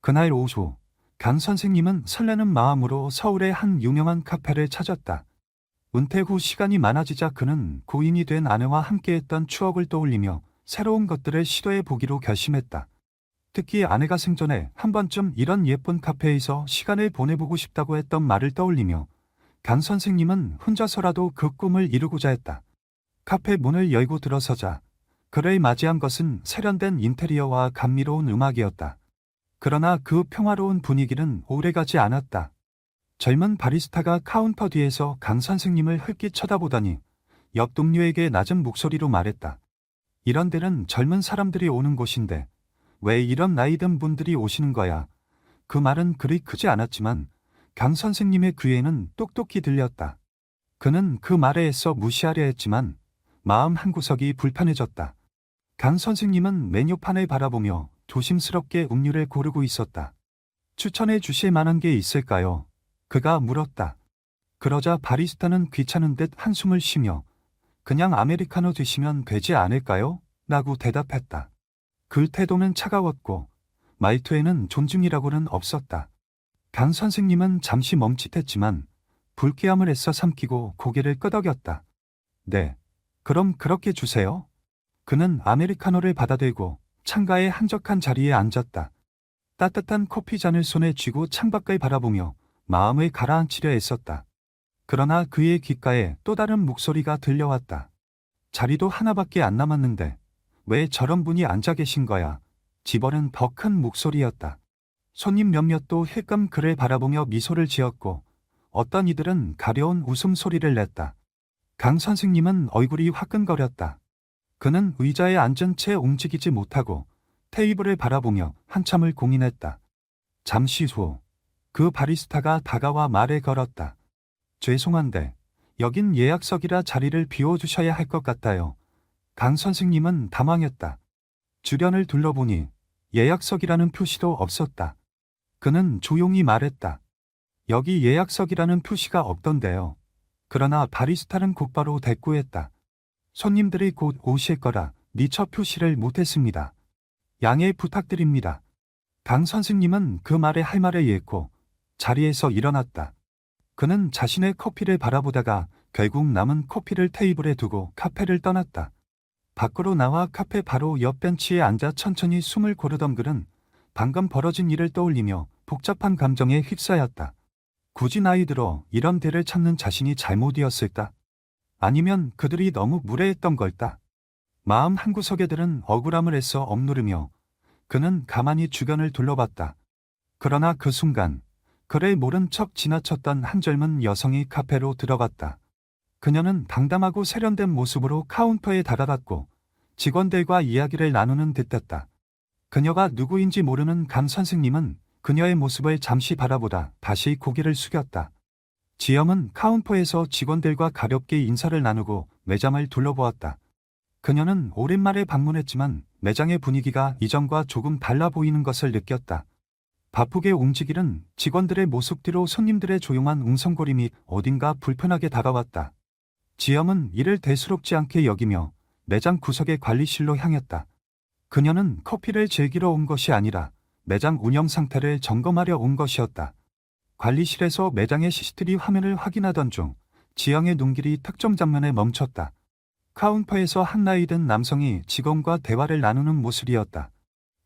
그날 오후 강 선생님은 설레는 마음으로 서울의 한 유명한 카페를 찾았다. 은퇴 후 시간이 많아지자 그는 고인이 된 아내와 함께했던 추억을 떠올리며 새로운 것들을 시도해 보기로 결심했다. 특히 아내가 생전에 한 번쯤 이런 예쁜 카페에서 시간을 보내보고 싶다고 했던 말을 떠올리며 강 선생님은 혼자서라도 그 꿈을 이루고자 했다. 카페 문을 열고 들어서자 그를 맞이한 것은 세련된 인테리어와 감미로운 음악이었다. 그러나 그 평화로운 분위기는 오래가지 않았다. 젊은 바리스타가 카운터 뒤에서 강 선생님을 흘낏 쳐다보더니 옆 동료에게 낮은 목소리로 말했다. 이런 데는 젊은 사람들이 오는 곳인데 왜 이런 나이 든 분들이 오시는 거야? 그 말은 그리 크지 않았지만 강 선생님의 귀에는 똑똑히 들렸다. 그는 그 말에 애써 무시하려 했지만 마음 한구석이 불편해졌다. 강 선생님은 메뉴판을 바라보며 조심스럽게 음료를 고르고 있었다. 추천해 주실 만한 게 있을까요? 그가 물었다. 그러자 바리스타는 귀찮은 듯 한숨을 쉬며 그냥 아메리카노 드시면 되지 않을까요? 라고 대답했다. 그 태도는 차가웠고 말투에는 존중이라고는 없었다. 강 선생님은 잠시 멈칫했지만 불쾌함을 애써 삼키고 고개를 끄덕였다. 네, 그럼 그렇게 주세요. 그는 아메리카노를 받아들고 창가의 한적한 자리에 앉았다. 따뜻한 커피잔을 손에 쥐고 창밖을 바라보며 마음을 가라앉히려 애썼다. 그러나 그의 귓가에 또 다른 목소리가 들려왔다. 자리도 하나밖에 안 남았는데 왜 저런 분이 앉아 계신 거야? 집어는 더 큰 목소리였다. 손님 몇몇도 힐끔 그를 바라보며 미소를 지었고 어떤 이들은 가려운 웃음소리를 냈다. 강 선생님은 얼굴이 화끈거렸다. 그는 의자에 앉은 채 움직이지 못하고 테이블을 바라보며 한참을 고민했다. 잠시 후 그 바리스타가 다가와 말을 걸었다. 죄송한데 여긴 예약석이라 자리를 비워주셔야 할 것 같아요. 강 선생님은 당황했다. 주변을 둘러보니 예약석이라는 표시도 없었다. 그는 조용히 말했다. 여기 예약석이라는 표시가 없던데요. 그러나 바리스타는 곧바로 대꾸했다. 손님들이 곧 오실 거라 미처 표시를 못했습니다. 양해 부탁드립니다. 강 선생님은 그 말에 할 말을 잃고 자리에서 일어났다. 그는 자신의 커피를 바라보다가 결국 남은 커피를 테이블에 두고 카페를 떠났다. 밖으로 나와 카페 바로 옆 벤치에 앉아 천천히 숨을 고르던 그는 방금 벌어진 일을 떠올리며 복잡한 감정에 휩싸였다. 굳이 나이 들어 이런 데를 찾는 자신이 잘못이었을까? 아니면 그들이 너무 무례했던 걸까? 마음 한구석에 들은 억울함을 애써 억누르며 그는 가만히 주변을 둘러봤다. 그러나 그 순간 그를 모른 척 지나쳤던 한 젊은 여성이 카페로 들어갔다. 그녀는 당담하고 세련된 모습으로 카운터에 다가갔고 직원들과 이야기를 나누는 듯했다. 그녀가 누구인지 모르는 강 선생님은 그녀의 모습을 잠시 바라보다 다시 고개를 숙였다. 지영은 카운터에서 직원들과 가볍게 인사를 나누고 매장을 둘러보았다. 그녀는 오랜만에 방문했지만 매장의 분위기가 이전과 조금 달라 보이는 것을 느꼈다. 바쁘게 움직이는 직원들의 모습 뒤로 손님들의 조용한 웅성거림이 어딘가 불편하게 다가왔다. 지영은 이를 대수롭지 않게 여기며 매장 구석의 관리실로 향했다. 그녀는 커피를 즐기러 온 것이 아니라 매장 운영 상태를 점검하려 온 것이었다. 관리실에서 매장의 CCTV 화면을 확인하던 중 지영의 눈길이 특정 장면에 멈췄다. 카운터에서 한 나이 든 남성이 직원과 대화를 나누는 모습이었다.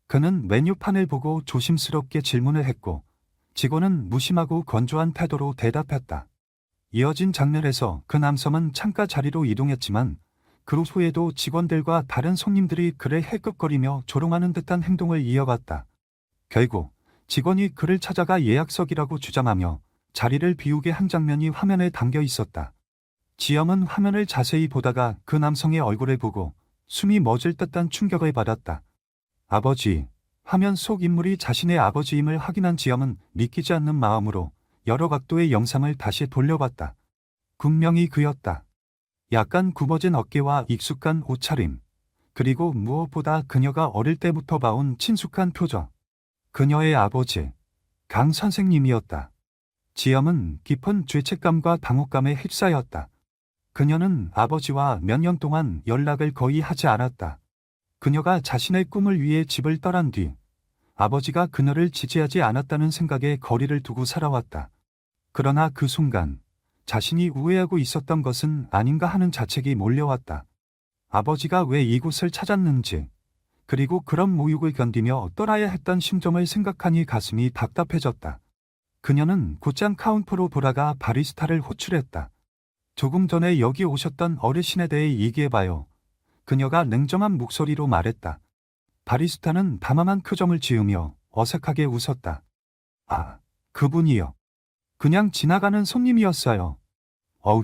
그는 메뉴판을 보고 조심스럽게 질문을 했고 직원은 무심하고 건조한 태도로 대답했다. 이어진 장면에서 그 남성은 창가 자리로 이동했지만 그 후에도 직원들과 다른 손님들이 그를 헬끗거리며 조롱하는 듯한 행동을 이어갔다. 결국 직원이 그를 찾아가 예약석이라고 주장하며 자리를 비우게 한 장면이 화면에 담겨 있었다. 지영은 화면을 자세히 보다가 그 남성의 얼굴을 보고 숨이 멎을 듯한 충격을 받았다. 아버지, 화면 속 인물이 자신의 아버지임을 확인한 지영은 믿기지 않는 마음으로 여러 각도의 영상을 다시 돌려봤다. 분명히 그였다. 약간 굽어진 어깨와 익숙한 옷차림, 그리고 무엇보다 그녀가 어릴 때부터 봐온 친숙한 표정. 그녀의 아버지, 강 선생님이었다. 지영은 깊은 죄책감과 당혹감에 휩싸였다. 그녀는 아버지와 몇 년 동안 연락을 거의 하지 않았다. 그녀가 자신의 꿈을 위해 집을 떠난 뒤 아버지가 그녀를 지지하지 않았다는 생각에 거리를 두고 살아왔다. 그러나 그 순간 자신이 우회하고 있었던 것은 아닌가 하는 자책이 몰려왔다. 아버지가 왜 이곳을 찾았는지, 그리고 그런 모욕을 견디며 떠나야 했던 심정을 생각하니 가슴이 답답해졌다. 그녀는 곧장 카운터로 돌아가 바리스타를 호출했다. 조금 전에 여기 오셨던 어르신에 대해 얘기해봐요. 그녀가 냉정한 목소리로 말했다. 바리스타는 담담한 표정을 지으며 어색하게 웃었다. 아, 그분이요. 그냥 지나가는 손님이었어요. 어우,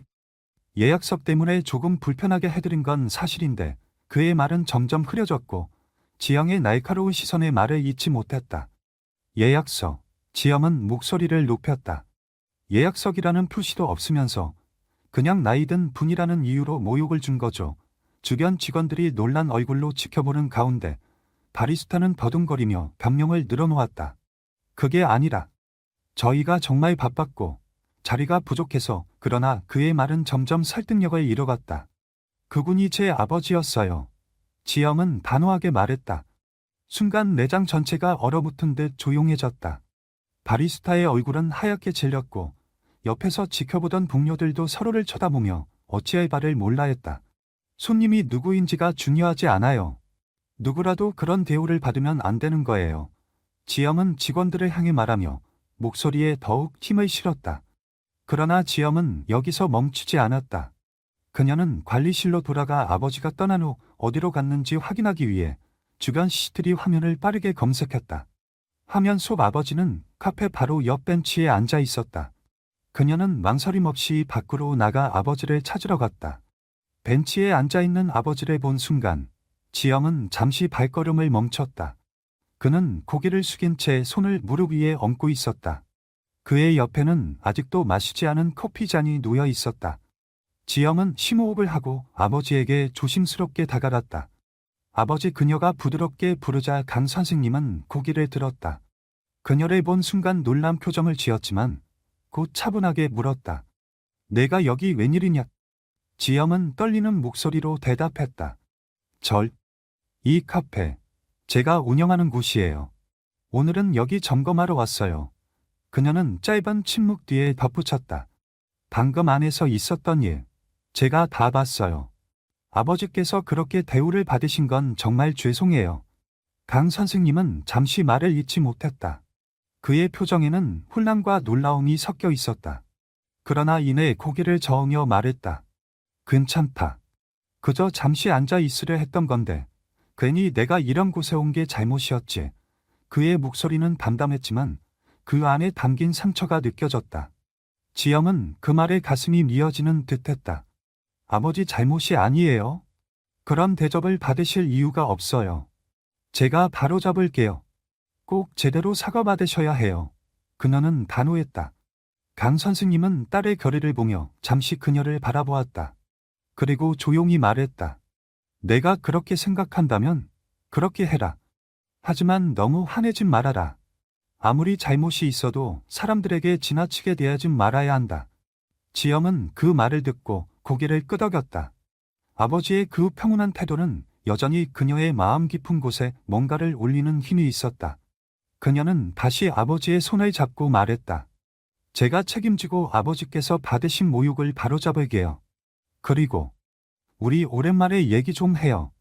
예약석 때문에 조금 불편하게 해드린 건 사실인데 그의 말은 점점 흐려졌고 지영의 날카로운 시선에 말을 잇지 못했다. 예약석. 지영은 목소리를 높였다. 예약석이라는 표시도 없으면서 그냥 나이든 분이라는 이유로 모욕을 준 거죠. 주변 직원들이 놀란 얼굴로 지켜보는 가운데 바리스타는 버둥거리며 변명을 늘어놓았다. 그게 아니라 저희가 정말 바빴고 자리가 부족해서. 그러나 그의 말은 점점 설득력을 잃어갔다. 그분이 제 아버지였어요. 지영은 단호하게 말했다. 순간 내장 전체가 얼어붙은 듯 조용해졌다. 바리스타의 얼굴은 하얗게 질렸고 옆에서 지켜보던 동료들도 서로를 쳐다보며 어찌할 바를 몰라 했다. 손님이 누구인지가 중요하지 않아요. 누구라도 그런 대우를 받으면 안 되는 거예요. 지영은 직원들을 향해 말하며 목소리에 더욱 힘을 실었다. 그러나 지영은 여기서 멈추지 않았다. 그녀는 관리실로 돌아가 아버지가 떠난 후 어디로 갔는지 확인하기 위해 주변 CCTV 화면을 빠르게 검색했다. 화면 속 아버지는 카페 바로 옆 벤치에 앉아 있었다. 그녀는 망설임 없이 밖으로 나가 아버지를 찾으러 갔다. 벤치에 앉아 있는 아버지를 본 순간 지영은 잠시 발걸음을 멈췄다. 그는 고개를 숙인 채 손을 무릎 위에 얹고 있었다. 그의 옆에는 아직도 마시지 않은 커피잔이 놓여 있었다. 지영은 심호흡을 하고 아버지에게 조심스럽게 다가갔다. 아버지. 그녀가 부드럽게 부르자 강 선생님은 고개를 들었다. 그녀를 본 순간 놀란 표정을 지었지만 곧 차분하게 물었다. 내가 여기 웬일이냐? 지영은 떨리는 목소리로 대답했다. 이 카페, 제가 운영하는 곳이에요. 오늘은 여기 점검하러 왔어요. 그녀는 짧은 침묵 뒤에 덧붙였다. 방금 안에서 있었던 일, 제가 다 봤어요. 아버지께서 그렇게 대우를 받으신 건 정말 죄송해요. 강 선생님은 잠시 말을 잇지 못했다. 그의 표정에는 혼란과 놀라움이 섞여 있었다. 그러나 이내 고개를 저으며 말했다. 괜찮다. 그저 잠시 앉아 있으려 했던 건데 괜히 내가 이런 곳에 온 게 잘못이었지. 그의 목소리는 담담했지만 그 안에 담긴 상처가 느껴졌다. 지영은 그 말에 가슴이 미어지는 듯했다. 아버지 잘못이 아니에요. 그런 대접을 받으실 이유가 없어요. 제가 바로잡을게요. 꼭 제대로 사과받으셔야 해요. 그녀는 단호했다. 강 선생님은 딸의 결의를 보며 잠시 그녀를 바라보았다. 그리고 조용히 말했다. 내가 그렇게 생각한다면 그렇게 해라. 하지만 너무 화내지 말아라. 아무리 잘못이 있어도 사람들에게 지나치게 대하지 말아야 한다. 지영은 그 말을 듣고 고개를 끄덕였다. 아버지의 그 평온한 태도는 여전히 그녀의 마음 깊은 곳에 뭔가를 울리는 힘이 있었다. 그녀는 다시 아버지의 손을 잡고 말했다. 제가 책임지고 아버지께서 받으신 모욕을 바로잡을게요. 그리고 우리 오랜만에 얘기 좀 해요.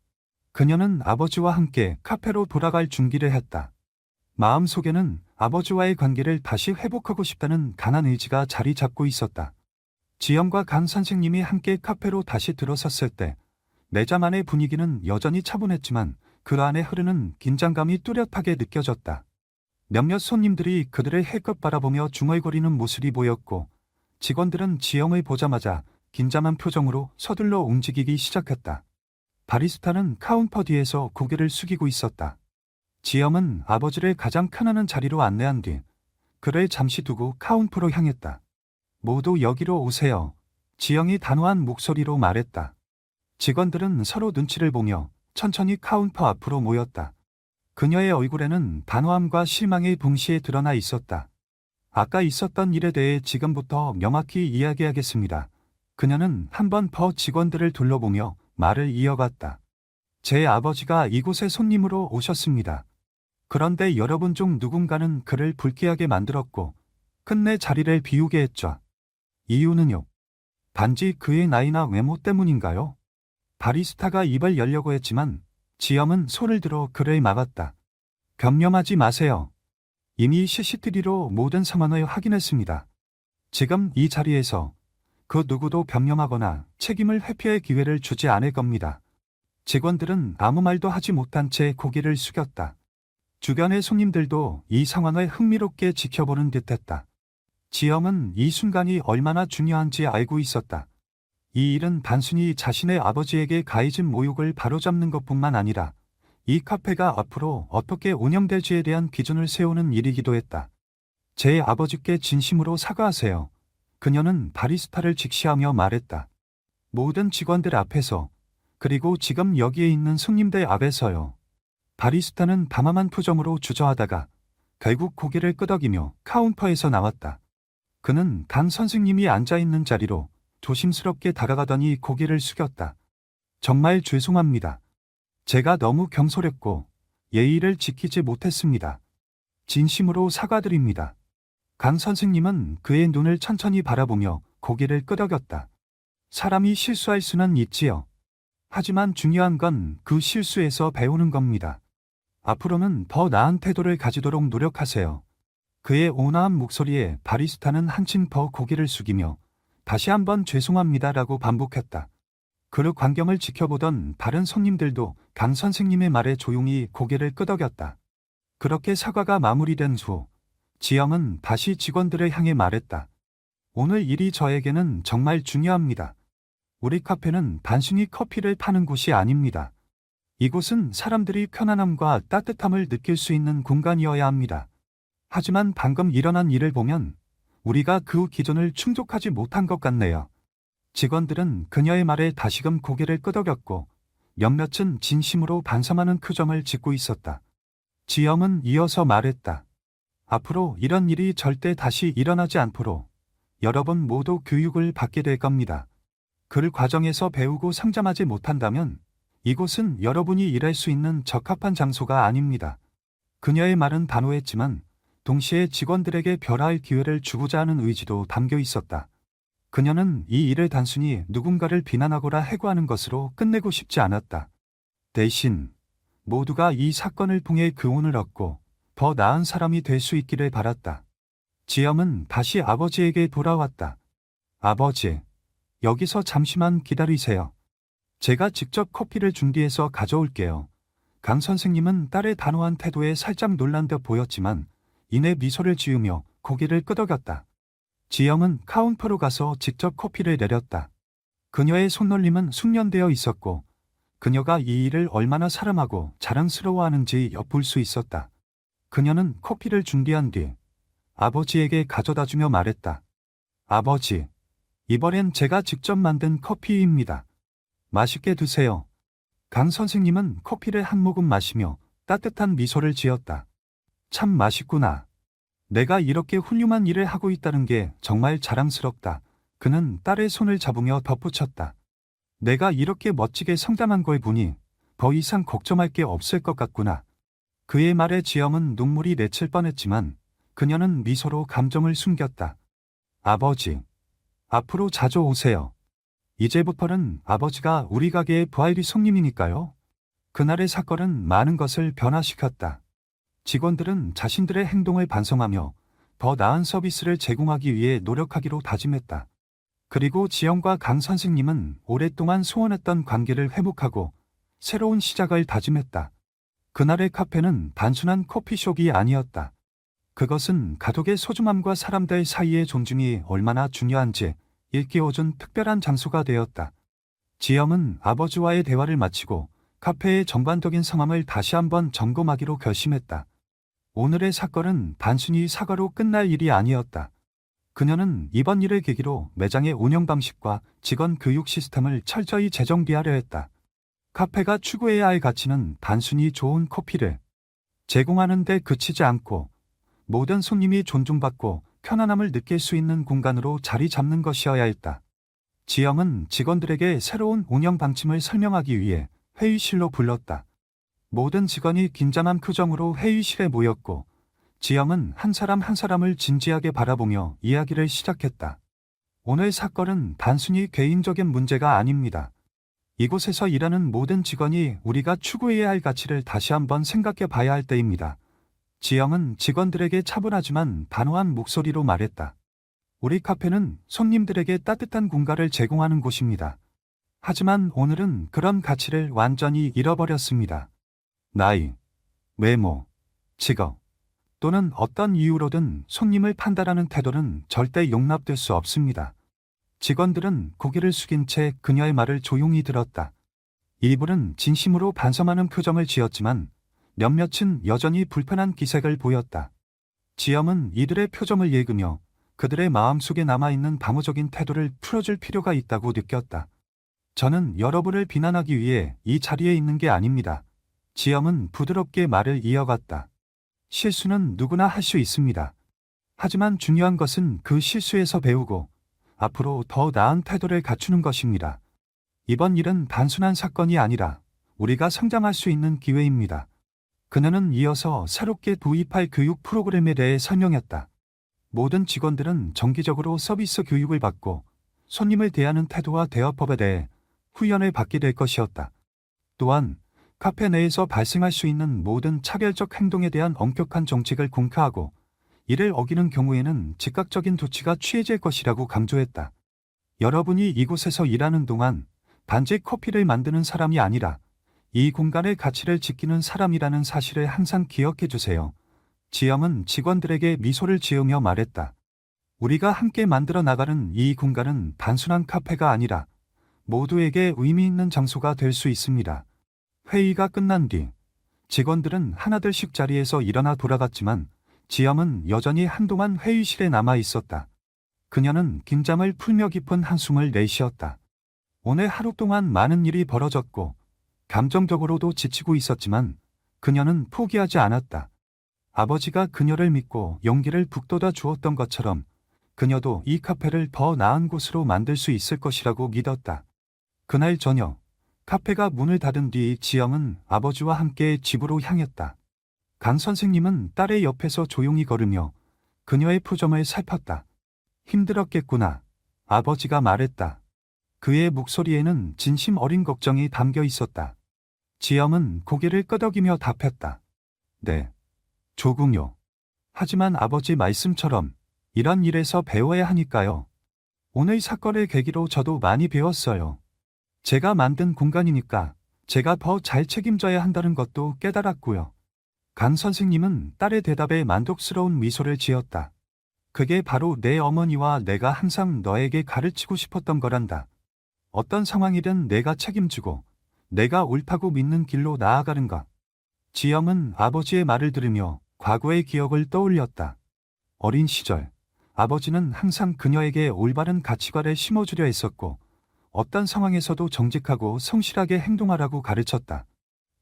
그녀는 아버지와 함께 카페로 돌아갈 준비를 했다. 마음속에는 아버지와의 관계를 다시 회복하고 싶다는 강한 의지가 자리 잡고 있었다. 지영과 강 선생님이 함께 카페로 다시 들어섰을 때 매장 안의 분위기는 여전히 차분했지만 그 안에 흐르는 긴장감이 뚜렷하게 느껴졌다. 몇몇 손님들이 그들을 헬껏 바라보며 중얼거리는 모습이 보였고 직원들은 지영을 보자마자 긴장한 표정으로 서둘러 움직이기 시작했다. 바리스타는 카운터 뒤에서 고개를 숙이고 있었다. 지영은 아버지를 가장 편안한 자리로 안내한 뒤 그를 잠시 두고 카운터로 향했다. 모두 여기로 오세요. 지영이 단호한 목소리로 말했다. 직원들은 서로 눈치를 보며 천천히 카운터 앞으로 모였다. 그녀의 얼굴에는 단호함과 실망이 동시에 드러나 있었다. 아까 있었던 일에 대해 지금부터 명확히 이야기하겠습니다. 그녀는 한 번 더 직원들을 둘러보며 말을 이어갔다. 제 아버지가 이곳에 손님으로 오셨습니다. 그런데 여러분 중 누군가는 그를 불쾌하게 만들었고 끝내 자리를 비우게 했죠. 이유는요? 단지 그의 나이나 외모 때문인가요? 바리스타가 입을 열려고 했지만 지엄은 손을 들어 그를 막았다. 변명하지 마세요. 이미 CCTV로 모든 상황을 확인했습니다. 지금 이 자리에서 그 누구도 변명하거나 책임을 회피할 기회를 주지 않을 겁니다. 직원들은 아무 말도 하지 못한 채 고개를 숙였다. 주변의 손님들도 이 상황을 흥미롭게 지켜보는 듯했다. 지엄은 이 순간이 얼마나 중요한지 알고 있었다. 이 일은 단순히 자신의 아버지에게 가해진 모욕을 바로잡는 것뿐만 아니라 이 카페가 앞으로 어떻게 운영될지에 대한 기준을 세우는 일이기도 했다. 제 아버지께 진심으로 사과하세요. 그녀는 바리스타를 직시하며 말했다. 모든 직원들 앞에서, 그리고 지금 여기에 있는 손님들 앞에서요. 바리스타는 담담한 표정으로 주저하다가 결국 고개를 끄덕이며 카운터에서 나왔다. 그는 강 선생님이 앉아있는 자리로 조심스럽게 다가가더니 고개를 숙였다. 정말 죄송합니다. 제가 너무 경솔했고 예의를 지키지 못했습니다. 진심으로 사과드립니다. 강 선생님은 그의 눈을 천천히 바라보며 고개를 끄덕였다. 사람이 실수할 수는 있지요. 하지만 중요한 건 그 실수에서 배우는 겁니다. 앞으로는 더 나은 태도를 가지도록 노력하세요. 그의 온화한 목소리에 바리스타는 한층 더 고개를 숙이며 다시 한번 죄송합니다라고 반복했다. 그 광경을 지켜보던 다른 손님들도 강 선생님의 말에 조용히 고개를 끄덕였다. 그렇게 사과가 마무리된 후 지영은 다시 직원들을 향해 말했다. 오늘 일이 저에게는 정말 중요합니다. 우리 카페는 단순히 커피를 파는 곳이 아닙니다. 이곳은 사람들이 편안함과 따뜻함을 느낄 수 있는 공간이어야 합니다. 하지만 방금 일어난 일을 보면 우리가 그 기준을 충족하지 못한 것 같네요. 직원들은 그녀의 말에 다시금 고개를 끄덕였고 몇몇은 진심으로 반성하는 표정을 짓고 있었다. 지영은 이어서 말했다. 앞으로 이런 일이 절대 다시 일어나지 않도록 여러분 모두 교육을 받게 될 겁니다. 그 과정에서 배우고 성장하지 못한다면 이곳은 여러분이 일할 수 있는 적합한 장소가 아닙니다. 그녀의 말은 단호했지만 동시에 직원들에게 별할 기회를 주고자 하는 의지도 담겨 있었다. 그녀는 이 일을 단순히 누군가를 비난하거나 해고하는 것으로 끝내고 싶지 않았다. 대신 모두가 이 사건을 통해 교훈을 얻고 더 나은 사람이 될 수 있기를 바랐다. 지엄은 다시 아버지에게 돌아왔다. 아버지, 여기서 잠시만 기다리세요. 제가 직접 커피를 준비해서 가져올게요. 강 선생님은 딸의 단호한 태도에 살짝 놀란 듯 보였지만 이내 미소를 지으며 고개를 끄덕였다. 지영은 카운터로 가서 직접 커피를 내렸다. 그녀의 손놀림은 숙련되어 있었고 그녀가 이 일을 얼마나 사랑하고 자랑스러워하는지 엿볼 수 있었다. 그녀는 커피를 준비한 뒤 아버지에게 가져다주며 말했다. 아버지, 이번엔 제가 직접 만든 커피입니다. 맛있게 드세요. 강 선생님은 커피를 한 모금 마시며 따뜻한 미소를 지었다. 참 맛있구나. 내가 이렇게 훌륭한 일을 하고 있다는 게 정말 자랑스럽다. 그는 딸의 손을 잡으며 덧붙였다. 내가 이렇게 멋지게 성장한 걸 보니 더 이상 걱정할 게 없을 것 같구나. 그의 말에 지엄은 눈물이 맺힐 뻔했지만 그녀는 미소로 감정을 숨겼다. 아버지, 앞으로 자주 오세요. 이제부터는 아버지가 우리 가게의 부하일이 손님이니까요. 그날의 사건은 많은 것을 변화시켰다. 직원들은 자신들의 행동을 반성하며 더 나은 서비스를 제공하기 위해 노력하기로 다짐했다. 그리고 지영과 강 선생님은 오랫동안 소원했던 관계를 회복하고 새로운 시작을 다짐했다. 그날의 카페는 단순한 커피숍이 아니었다. 그것은 가족의 소중함과 사람들 사이의 존중이 얼마나 중요한지 일깨워준 특별한 장소가 되었다. 지영은 아버지와의 대화를 마치고 카페의 전반적인 상황을 다시 한번 점검하기로 결심했다. 오늘의 사건은 단순히 사과로 끝날 일이 아니었다. 그녀는 이번 일을 계기로 매장의 운영 방식과 직원 교육 시스템을 철저히 재정비하려 했다. 카페가 추구해야 할 가치는 단순히 좋은 커피를 제공하는 데 그치지 않고 모든 손님이 존중받고 편안함을 느낄 수 있는 공간으로 자리 잡는 것이어야 했다. 지영은 직원들에게 새로운 운영 방침을 설명하기 위해 회의실로 불렀다. 모든 직원이 긴장한 표정으로 회의실에 모였고 지영은 한 사람 한 사람을 진지하게 바라보며 이야기를 시작했다. 오늘 사건은 단순히 개인적인 문제가 아닙니다. 이곳에서 일하는 모든 직원이 우리가 추구해야 할 가치를 다시 한번 생각해 봐야 할 때입니다. 지영은 직원들에게 차분하지만 단호한 목소리로 말했다. 우리 카페는 손님들에게 따뜻한 공간을 제공하는 곳입니다. 하지만 오늘은 그런 가치를 완전히 잃어버렸습니다. 나이, 외모, 직업, 또는 어떤 이유로든 손님을 판단하는 태도는 절대 용납될 수 없습니다. 직원들은 고개를 숙인 채 그녀의 말을 조용히 들었다. 일부는 진심으로 반성하는 표정을 지었지만 몇몇은 여전히 불편한 기색을 보였다. 지영은 이들의 표정을 읽으며 그들의 마음속에 남아있는 방어적인 태도를 풀어줄 필요가 있다고 느꼈다. 저는 여러분을 비난하기 위해 이 자리에 있는 게 아닙니다. 지영은 부드럽게 말을 이어갔다. 실수는 누구나 할 수 있습니다. 하지만 중요한 것은 그 실수에서 배우고 앞으로 더 나은 태도를 갖추는 것입니다. 이번 일은 단순한 사건이 아니라 우리가 성장할 수 있는 기회입니다. 그녀는 이어서 새롭게 도입할 교육 프로그램에 대해 설명했다. 모든 직원들은 정기적으로 서비스 교육을 받고 손님을 대하는 태도와 대화법에 대해 훈련을 받게 될 것이었다. 또한 카페 내에서 발생할 수 있는 모든 차별적 행동에 대한 엄격한 정책을 공표하고 이를 어기는 경우에는 즉각적인 조치가 취해질 것이라고 강조했다. 여러분이 이곳에서 일하는 동안 단지 커피를 만드는 사람이 아니라 이 공간의 가치를 지키는 사람이라는 사실을 항상 기억해 주세요. 지영은 직원들에게 미소를 지으며 말했다. 우리가 함께 만들어 나가는 이 공간은 단순한 카페가 아니라 모두에게 의미 있는 장소가 될 수 있습니다. 회의가 끝난 뒤 직원들은 하나둘씩 자리에서 일어나 돌아갔지만 지영은 여전히 한동안 회의실에 남아 있었다. 그녀는 긴장을 풀며 깊은 한숨을 내쉬었다. 오늘 하루 동안 많은 일이 벌어졌고 감정적으로도 지치고 있었지만 그녀는 포기하지 않았다. 아버지가 그녀를 믿고 용기를 북돋아 주었던 것처럼 그녀도 이 카페를 더 나은 곳으로 만들 수 있을 것이라고 믿었다. 그날 저녁 카페가 문을 닫은 뒤 지영은 아버지와 함께 집으로 향했다. 강 선생님은 딸의 옆에서 조용히 걸으며 그녀의 표정을 살폈다. 힘들었겠구나. 아버지가 말했다. 그의 목소리에는 진심 어린 걱정이 담겨 있었다. 지영은 고개를 끄덕이며 답했다. 네. 조금요. 하지만 아버지 말씀처럼 이런 일에서 배워야 하니까요. 오늘 사건을 계기로 저도 많이 배웠어요. 제가 만든 공간이니까 제가 더 잘 책임져야 한다는 것도 깨달았고요. 강 선생님은 딸의 대답에 만족스러운 미소를 지었다. 그게 바로 내 어머니와 내가 항상 너에게 가르치고 싶었던 거란다. 어떤 상황이든 내가 책임지고 내가 옳다고 믿는 길로 나아가는 것. 지영은 아버지의 말을 들으며 과거의 기억을 떠올렸다. 어린 시절, 아버지는 항상 그녀에게 올바른 가치관을 심어주려 했었고 어떤 상황에서도 정직하고 성실하게 행동하라고 가르쳤다.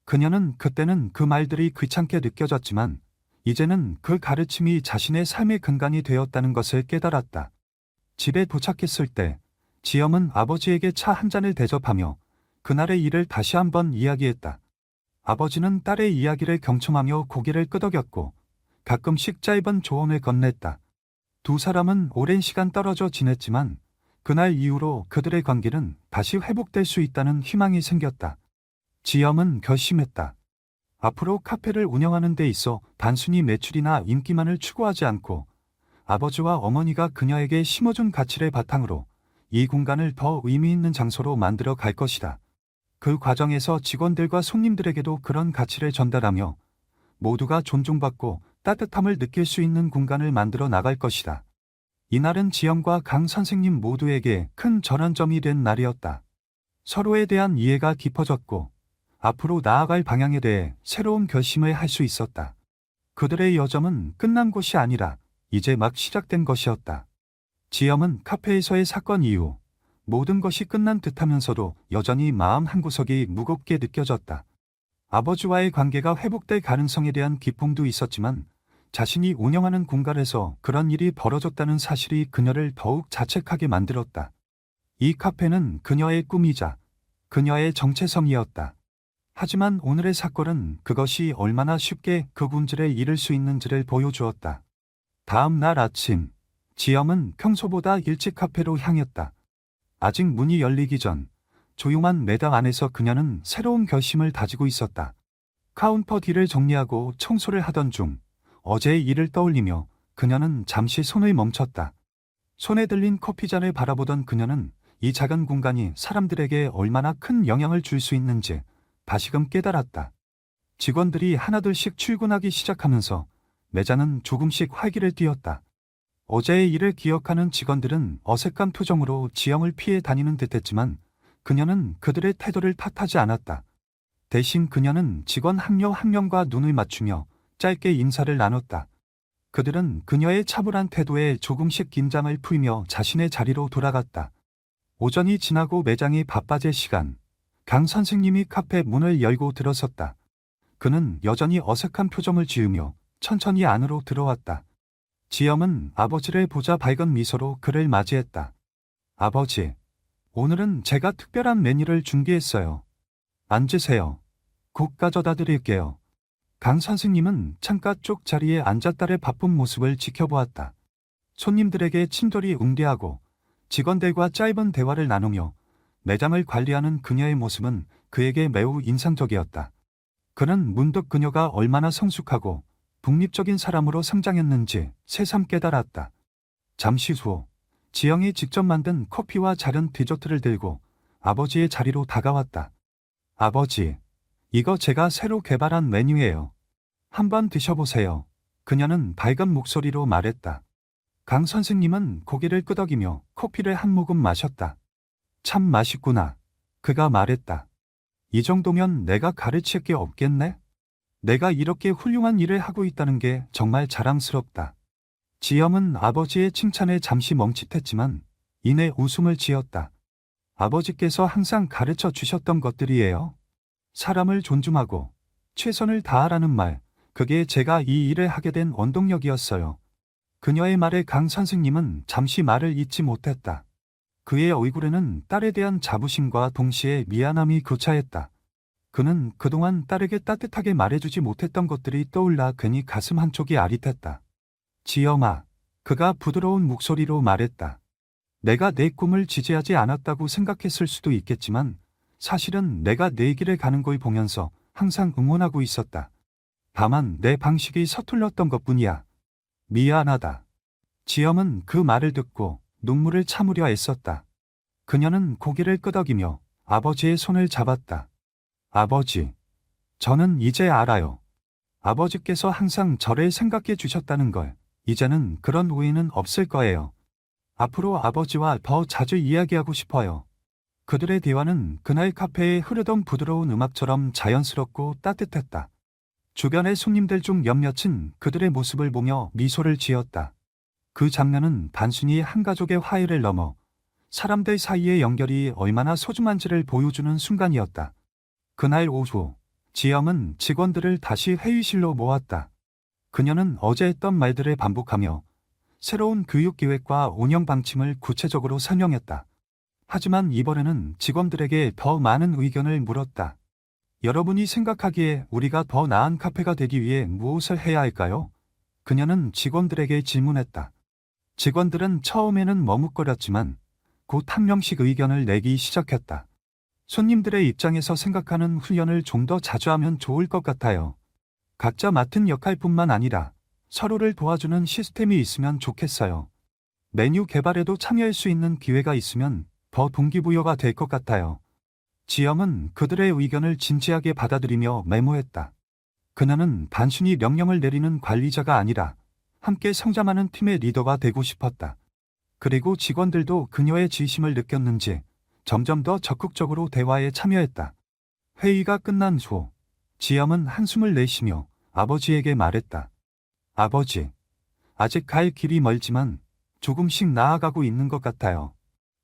그녀는 그때는 그 말들이 귀찮게 느껴졌지만 이제는 그 가르침이 자신의 삶의 근간이 되었다는 것을 깨달았다. 집에 도착했을 때 지영은 아버지에게 차 한 잔을 대접하며 그날의 일을 다시 한번 이야기했다. 아버지는 딸의 이야기를 경청하며 고개를 끄덕였고 가끔씩 짧은 조언을 건넸다. 두 사람은 오랜 시간 떨어져 지냈지만 그날 이후로 그들의 관계는 다시 회복될 수 있다는 희망이 생겼다. 지영은 결심했다. 앞으로 카페를 운영하는 데 있어 단순히 매출이나 인기만을 추구하지 않고 아버지와 어머니가 그녀에게 심어준 가치를 바탕으로 이 공간을 더 의미 있는 장소로 만들어 갈 것이다. 그 과정에서 직원들과 손님들에게도 그런 가치를 전달하며 모두가 존중받고 따뜻함을 느낄 수 있는 공간을 만들어 나갈 것이다. 이날은 지영과 강 선생님 모두에게 큰 전환점이 된 날이었다. 서로에 대한 이해가 깊어졌고 앞으로 나아갈 방향에 대해 새로운 결심을 할 수 있었다. 그들의 여정은 끝난 것이 아니라 이제 막 시작된 것이었다. 지영은 카페에서의 사건 이후 모든 것이 끝난 듯하면서도 여전히 마음 한구석이 무겁게 느껴졌다. 아버지와의 관계가 회복될 가능성에 대한 기쁨도 있었지만 자신이 운영하는 공간에서 그런 일이 벌어졌다는 사실이 그녀를 더욱 자책하게 만들었다. 이 카페는 그녀의 꿈이자 그녀의 정체성이었다. 하지만 오늘의 사건은 그것이 얼마나 쉽게 그 군질에 이를 수 있는지를 보여주었다. 다음 날 아침, 지엄은 평소보다 일찍 카페로 향했다. 아직 문이 열리기 전 조용한 매당 안에서 그녀는 새로운 결심을 다지고 있었다. 카운터 뒤를 정리하고 청소를 하던 중 어제의 일을 떠올리며 그녀는 잠시 손을 멈췄다. 손에 들린 커피잔을 바라보던 그녀는 이 작은 공간이 사람들에게 얼마나 큰 영향을 줄 수 있는지 다시금 깨달았다. 직원들이 하나둘씩 출근하기 시작하면서 매장은 조금씩 활기를 띠었다. 어제의 일을 기억하는 직원들은 어색한 표정으로 지형을 피해 다니는 듯했지만 그녀는 그들의 태도를 탓하지 않았다. 대신 그녀는 직원 한 명 한 명과 눈을 맞추며 짧게 인사를 나눴다. 그들은 그녀의 차분한 태도에 조금씩 긴장을 풀며 자신의 자리로 돌아갔다. 오전이 지나고 매장이 바빠질 시간, 강 선생님이 카페 문을 열고 들어섰다. 그는 여전히 어색한 표정을 지으며 천천히 안으로 들어왔다. 지엄은 아버지를 보자 밝은 미소로 그를 맞이했다. 아버지, 오늘은 제가 특별한 메뉴를 준비했어요. 앉으세요. 국 가져다 드릴게요. 강 선생님은 창가 쪽 자리에 앉아 딸의 바쁜 모습을 지켜보았다. 손님들에게 친절히 응대하고 직원들과 짧은 대화를 나누며 매장을 관리하는 그녀의 모습은 그에게 매우 인상적이었다. 그는 문득 그녀가 얼마나 성숙하고 독립적인 사람으로 성장했는지 새삼 깨달았다. 잠시 후 지영이 직접 만든 커피와 작은 디저트를 들고 아버지의 자리로 다가왔다. 아버지, 이거 제가 새로 개발한 메뉴예요. 한번 드셔보세요. 그녀는 밝은 목소리로 말했다. 강 선생님은 고개를 끄덕이며 커피를 한 모금 마셨다. 참 맛있구나. 그가 말했다. 이 정도면 내가 가르칠 게 없겠네? 내가 이렇게 훌륭한 일을 하고 있다는 게 정말 자랑스럽다. 지엄은 아버지의 칭찬에 잠시 멈칫했지만 이내 웃음을 지었다. 아버지께서 항상 가르쳐 주셨던 것들이에요. 사람을 존중하고 최선을 다하라는 말, 그게 제가 이 일을 하게 된 원동력이었어요. 그녀의 말에 강 선생님은 잠시 말을 잇지 못했다. 그의 얼굴에는 딸에 대한 자부심과 동시에 미안함이 교차했다. 그는 그동안 딸에게 따뜻하게 말해주지 못했던 것들이 떠올라 괜히 가슴 한쪽이 아릿했다. 지엄아, 그가 부드러운 목소리로 말했다. 내가 내 꿈을 지지하지 않았다고 생각했을 수도 있겠지만 사실은 내가 내 길을 가는 걸 보면서 항상 응원하고 있었다. 다만 내 방식이 서툴렀던 것뿐이야. 미안하다. 지엄은 그 말을 듣고 눈물을 참으려 애썼다. 그녀는 고개를 끄덕이며 아버지의 손을 잡았다. 아버지, 저는 이제 알아요. 아버지께서 항상 저를 생각해 주셨다는 걸. 이제는 그런 오해는 없을 거예요. 앞으로 아버지와 더 자주 이야기하고 싶어요. 그들의 대화는 그날 카페에 흐르던 부드러운 음악처럼 자연스럽고 따뜻했다. 주변의 손님들 중 몇몇은 그들의 모습을 보며 미소를 지었다. 그 장면은 단순히 한 가족의 화해를 넘어 사람들 사이의 연결이 얼마나 소중한지를 보여주는 순간이었다. 그날 오후, 지엄은 직원들을 다시 회의실로 모았다. 그녀는 어제 했던 말들을 반복하며 새로운 교육 계획과 운영 방침을 구체적으로 설명했다. 하지만 이번에는 직원들에게 더 많은 의견을 물었다. 여러분이 생각하기에 우리가 더 나은 카페가 되기 위해 무엇을 해야 할까요? 그녀는 직원들에게 질문했다. 직원들은 처음에는 머뭇거렸지만 곧 한 명씩 의견을 내기 시작했다. 손님들의 입장에서 생각하는 훈련을 좀 더 자주 하면 좋을 것 같아요. 각자 맡은 역할뿐만 아니라 서로를 도와주는 시스템이 있으면 좋겠어요. 메뉴 개발에도 참여할 수 있는 기회가 있으면 더 동기부여가 될 것 같아요. 지엄은 그들의 의견을 진지하게 받아들이며 메모했다. 그녀는 단순히 명령을 내리는 관리자가 아니라 함께 성장하는 팀의 리더가 되고 싶었다. 그리고 직원들도 그녀의 지심을 느꼈는지 점점 더 적극적으로 대화에 참여했다. 회의가 끝난 후 지엄은 한숨을 내쉬며 아버지에게 말했다. 아버지, 아직 갈 길이 멀지만 조금씩 나아가고 있는 것 같아요.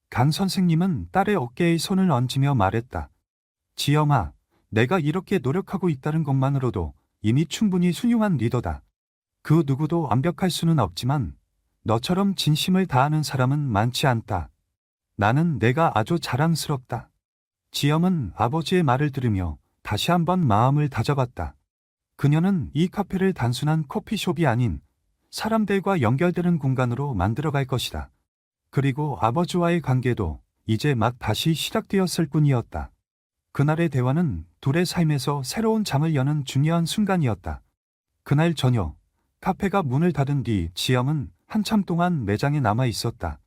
강 선생님은 딸의 어깨에 손을 얹으며 말했다. 지엄아, 내가 이렇게 노력하고 있다는 것만으로도 이미 충분히 훌륭한 리더다. 그 누구도 완벽할 수는 없지만 너처럼 진심을 다하는 사람은 많지 않다. 나는 내가 아주 자랑스럽다. 지엄은 아버지의 말을 들으며 다시 한번 마음을 다잡았다. 그녀는 이 카페를 단순한 커피숍이 아닌 사람들과 연결되는 공간으로 만들어갈 것이다. 그리고 아버지와의 관계도 이제 막 다시 시작되었을 뿐이었다. 그날의 대화는 둘의 삶에서 새로운 장을 여는 중요한 순간이었다. 그날 저녁, 카페가 문을 닫은 뒤 지엄은 한참 동안 매장에 남아 있었다.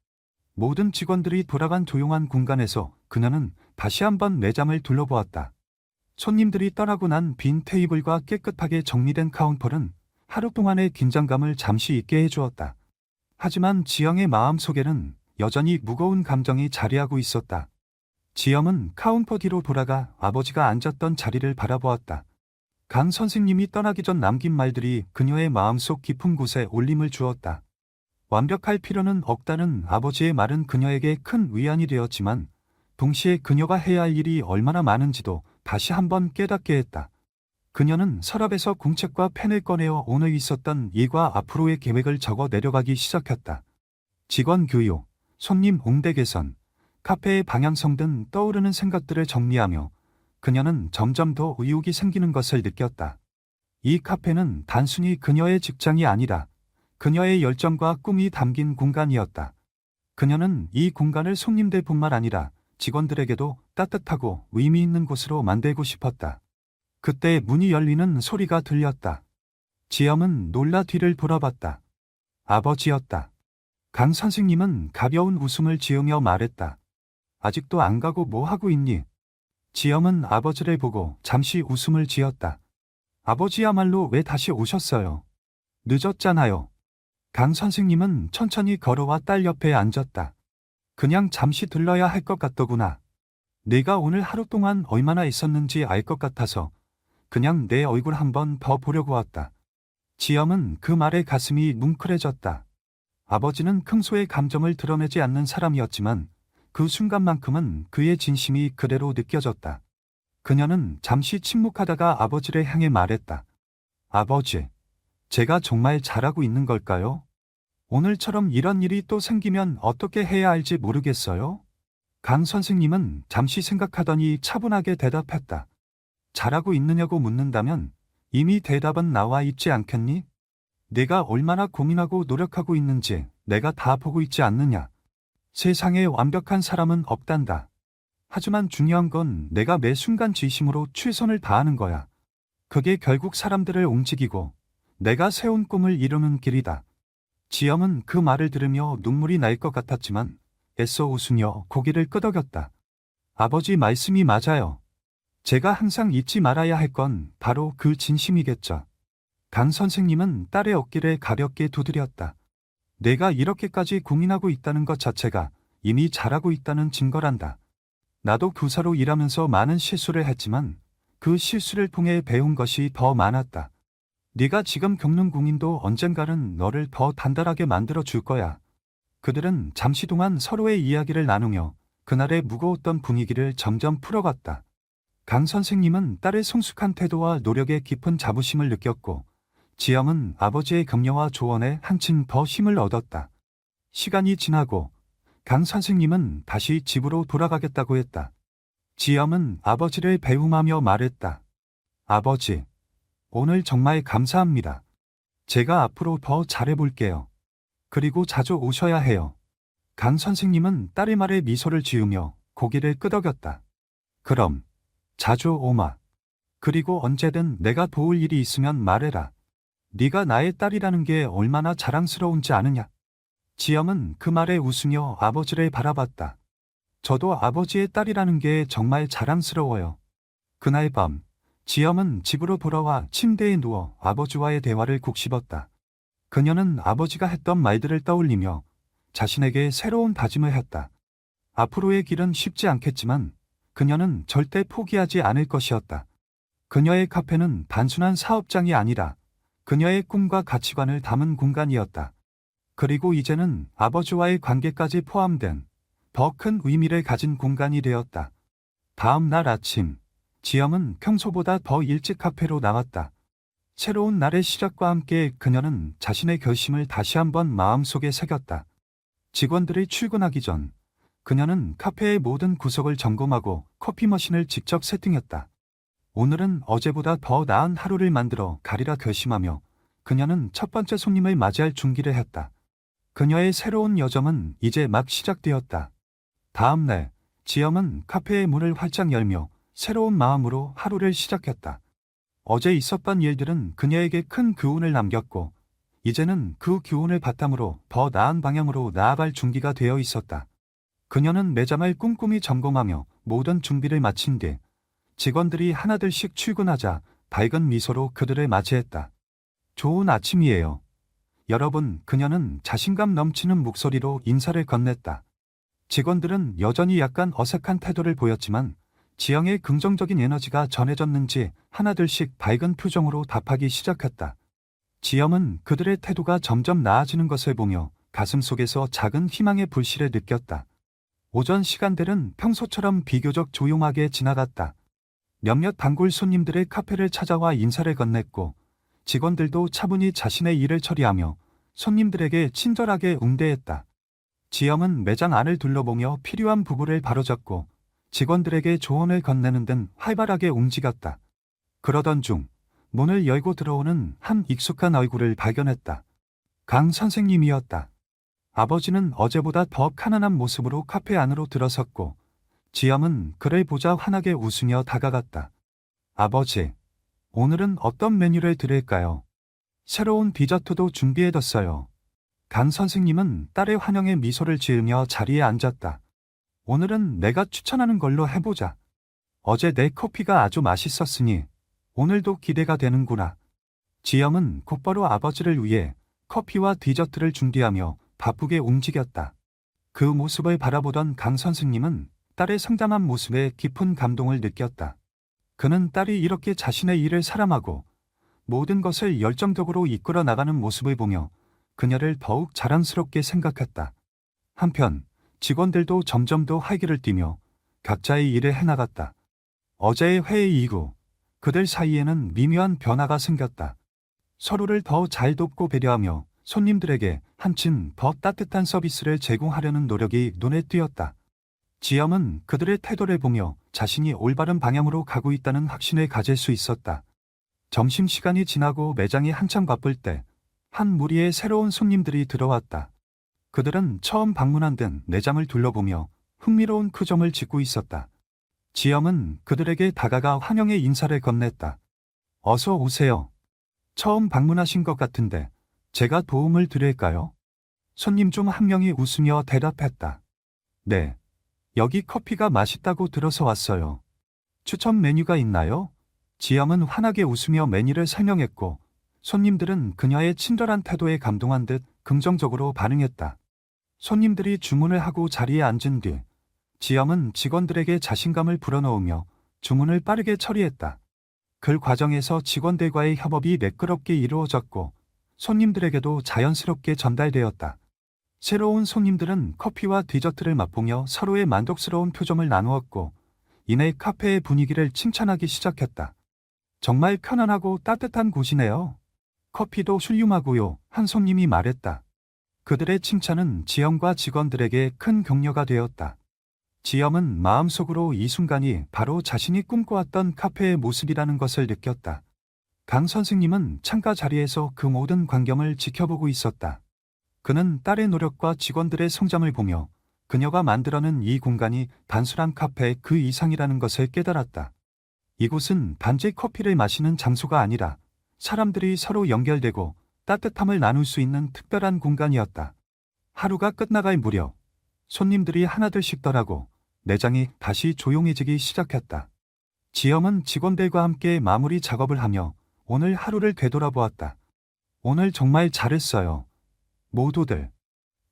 모든 직원들이 돌아간 조용한 공간에서 그녀는 다시 한번 매장을 둘러보았다. 손님들이 떠나고 난 빈 테이블과 깨끗하게 정리된 카운터는 하루 동안의 긴장감을 잠시 잊게 해주었다. 하지만 지영의 마음 속에는 여전히 무거운 감정이 자리하고 있었다. 지영은 카운터 뒤로 돌아가 아버지가 앉았던 자리를 바라보았다. 강 선생님이 떠나기 전 남긴 말들이 그녀의 마음속 깊은 곳에 울림을 주었다. 완벽할 필요는 없다는 아버지의 말은 그녀에게 큰 위안이 되었지만 동시에 그녀가 해야 할 일이 얼마나 많은지도 다시 한번 깨닫게 했다. 그녀는 서랍에서 공책과 펜을 꺼내어 오늘 있었던 일과 앞으로의 계획을 적어 내려가기 시작했다. 직원 교육, 손님 응대 개선, 카페의 방향성 등 떠오르는 생각들을 정리하며 그녀는 점점 더 의욕이 생기는 것을 느꼈다. 이 카페는 단순히 그녀의 직장이 아니라 그녀의 열정과 꿈이 담긴 공간이었다. 그녀는 이 공간을 손님들뿐만 아니라 직원들에게도 따뜻하고 의미 있는 곳으로 만들고 싶었다. 그때 문이 열리는 소리가 들렸다. 지엄은 놀라 뒤를 돌아봤다. 아버지였다. 강 선생님은 가벼운 웃음을 지으며 말했다. 아직도 안 가고 뭐 하고 있니? 지엄은 아버지를 보고 잠시 웃음을 지었다. 아버지야말로 왜 다시 오셨어요? 늦었잖아요. 강 선생님은 천천히 걸어와 딸 옆에 앉았다. 그냥 잠시 들러야 할 것 같더구나. 내가 오늘 하루 동안 얼마나 있었는지 알 것 같아서 그냥 내 얼굴 한번 더 보려고 왔다. 지엄은 그 말에 가슴이 뭉클해졌다. 아버지는 평소에 감정을 드러내지 않는 사람이었지만 그 순간만큼은 그의 진심이 그대로 느껴졌다. 그녀는 잠시 침묵하다가 아버지를 향해 말했다. 아버지, 제가 정말 잘하고 있는 걸까요? 오늘처럼 이런 일이 또 생기면 어떻게 해야 할지 모르겠어요? 강 선생님은 잠시 생각하더니 차분하게 대답했다. 잘하고 있느냐고 묻는다면 이미 대답은 나와 있지 않겠니? 내가 얼마나 고민하고 노력하고 있는지 내가 다 보고 있지 않느냐. 세상에 완벽한 사람은 없단다. 하지만 중요한 건 내가 매 순간 진심으로 최선을 다하는 거야. 그게 결국 사람들을 움직이고 내가 세운 꿈을 이루는 길이다. 지엄은 그 말을 들으며 눈물이 날 것 같았지만 애써 웃으며 고개를 끄덕였다. 아버지 말씀이 맞아요. 제가 항상 잊지 말아야 할 건 바로 그 진심이겠죠. 강 선생님은 딸의 어깨를 가볍게 두드렸다. 내가 이렇게까지 고민하고 있다는 것 자체가 이미 잘하고 있다는 증거란다. 나도 교사로 일하면서 많은 실수를 했지만 그 실수를 통해 배운 것이 더 많았다. 네가 지금 겪는 고민도 언젠가는 너를 더 단단하게 만들어 줄 거야. 그들은 잠시 동안 서로의 이야기를 나누며 그날의 무거웠던 분위기를 점점 풀어갔다. 강 선생님은 딸의 성숙한 태도와 노력의 깊은 자부심을 느꼈고 지엄은 아버지의 격려와 조언에 한층 더 힘을 얻었다. 시간이 지나고 강 선생님은 다시 집으로 돌아가겠다고 했다. 지엄은 아버지를 배웅하며 말했다. 아버지, 오늘 정말 감사합니다. 제가 앞으로 더 잘해볼게요. 그리고 자주 오셔야 해요. 강 선생님은 딸의 말에 미소를 지으며 고개를 끄덕였다. 그럼 자주 오마. 그리고 언제든 내가 도울 일이 있으면 말해라. 네가 나의 딸이라는 게 얼마나 자랑스러운지 아느냐. 지엄은 그 말에 웃으며 아버지를 바라봤다. 저도 아버지의 딸이라는 게 정말 자랑스러워요. 그날 밤 지엄은 집으로 돌아와 침대에 누워 아버지와의 대화를 곱씹었다. 그녀는 아버지가 했던 말들을 떠올리며 자신에게 새로운 다짐을 했다. 앞으로의 길은 쉽지 않겠지만 그녀는 절대 포기하지 않을 것이었다. 그녀의 카페는 단순한 사업장이 아니라 그녀의 꿈과 가치관을 담은 공간이었다. 그리고 이제는 아버지와의 관계까지 포함된 더 큰 의미를 가진 공간이 되었다. 다음 날 아침, 지엄은 평소보다 더 일찍 카페로 나왔다. 새로운 날의 시작과 함께 그녀는 자신의 결심을 다시 한번 마음속에 새겼다. 직원들이 출근하기 전 그녀는 카페의 모든 구석을 점검하고 커피 머신을 직접 세팅했다. 오늘은 어제보다 더 나은 하루를 만들어 가리라 결심하며 그녀는 첫 번째 손님을 맞이할 준비를 했다. 그녀의 새로운 여정은 이제 막 시작되었다. 다음 날, 지영은 카페의 문을 활짝 열며 새로운 마음으로 하루를 시작했다. 어제 있었던 일들은 그녀에게 큰 교훈을 남겼고, 이제는 그 교훈을 바탕으로 더 나은 방향으로 나아갈 준비가 되어 있었다. 그녀는 매장을 꼼꼼히 점검하며 모든 준비를 마친 뒤 직원들이 하나둘씩 출근하자 밝은 미소로 그들을 맞이했다. 좋은 아침이에요. 여러분, 그녀는 자신감 넘치는 목소리로 인사를 건넸다. 직원들은 여전히 약간 어색한 태도를 보였지만 지영의 긍정적인 에너지가 전해졌는지 하나둘씩 밝은 표정으로 답하기 시작했다. 지영은 그들의 태도가 점점 나아지는 것을 보며 가슴속에서 작은 희망의 불씨를 느꼈다. 오전 시간들은 평소처럼 비교적 조용하게 지나갔다. 몇몇 단골 손님들의 카페를 찾아와 인사를 건넸고 직원들도 차분히 자신의 일을 처리하며 손님들에게 친절하게 응대했다. 지영은 매장 안을 둘러보며 필요한 부분을 바로잡고 직원들에게 조언을 건네는 등 활발하게 움직였다. 그러던 중 문을 열고 들어오는 한 익숙한 얼굴을 발견했다. 강 선생님이었다. 아버지는 어제보다 더 가난한 모습으로 카페 안으로 들어섰고 지영은 그를 보자 환하게 웃으며 다가갔다. 아버지, 오늘은 어떤 메뉴를 드릴까요? 새로운 디저트도 준비해뒀어요. 강 선생님은 딸의 환영에 미소를 지으며 자리에 앉았다. 오늘은 내가 추천하는 걸로 해보자. 어제 내 커피가 아주 맛있었으니 오늘도 기대가 되는구나. 지영은 곧바로 아버지를 위해 커피와 디저트를 준비하며 바쁘게 움직였다. 그 모습을 바라보던 강 선생님은 딸의 성장한 모습에 깊은 감동을 느꼈다. 그는 딸이 이렇게 자신의 일을 사랑하고 모든 것을 열정적으로 이끌어 나가는 모습을 보며 그녀를 더욱 자랑스럽게 생각했다. 한편 직원들도 점점 더 활기를 띠며 각자의 일을 해나갔다. 어제의 회의 이후 그들 사이에는 미묘한 변화가 생겼다. 서로를 더 잘 돕고 배려하며 손님들에게 한층 더 따뜻한 서비스를 제공하려는 노력이 눈에 띄었다. 지영은 그들의 태도를 보며 자신이 올바른 방향으로 가고 있다는 확신을 가질 수 있었다. 점심시간이 지나고 매장이 한창 바쁠 때 한 무리의 새로운 손님들이 들어왔다. 그들은 처음 방문한 듯 매장을 둘러보며 흥미로운 표정을 짓고 있었다. 지영은 그들에게 다가가 환영의 인사를 건넸다. 어서 오세요. 처음 방문하신 것 같은데 제가 도움을 드릴까요? 손님 중 한 명이 웃으며 대답했다. 네. 여기 커피가 맛있다고 들어서 왔어요. 추천 메뉴가 있나요? 지영은 환하게 웃으며 메뉴를 설명했고 손님들은 그녀의 친절한 태도에 감동한 듯 긍정적으로 반응했다. 손님들이 주문을 하고 자리에 앉은 뒤 지영은 직원들에게 자신감을 불어넣으며 주문을 빠르게 처리했다. 그 과정에서 직원들과의 협업이 매끄럽게 이루어졌고 손님들에게도 자연스럽게 전달되었다. 새로운 손님들은 커피와 디저트를 맛보며 서로의 만족스러운 표정을 나누었고 이내 카페의 분위기를 칭찬하기 시작했다. 정말 편안하고 따뜻한 곳이네요. 커피도 훌륭하고요. 한 손님이 말했다. 그들의 칭찬은 지영과 직원들에게 큰 격려가 되었다. 지영은 마음속으로 이 순간이 바로 자신이 꿈꿔왔던 카페의 모습이라는 것을 느꼈다. 강 선생님은 창가 자리에서 그 모든 광경을 지켜보고 있었다. 그는 딸의 노력과 직원들의 성장을 보며 그녀가 만들어낸 이 공간이 단순한 카페 그 이상이라는 것을 깨달았다. 이곳은 단지 커피를 마시는 장소가 아니라 사람들이 서로 연결되고 따뜻함을 나눌 수 있는 특별한 공간이었다. 하루가 끝나갈 무렵 손님들이 하나둘씩 떠나고 매장이 다시 조용해지기 시작했다. 지영은 직원들과 함께 마무리 작업을 하며 오늘 하루를 되돌아보았다. 오늘 정말 잘했어요. 모두들.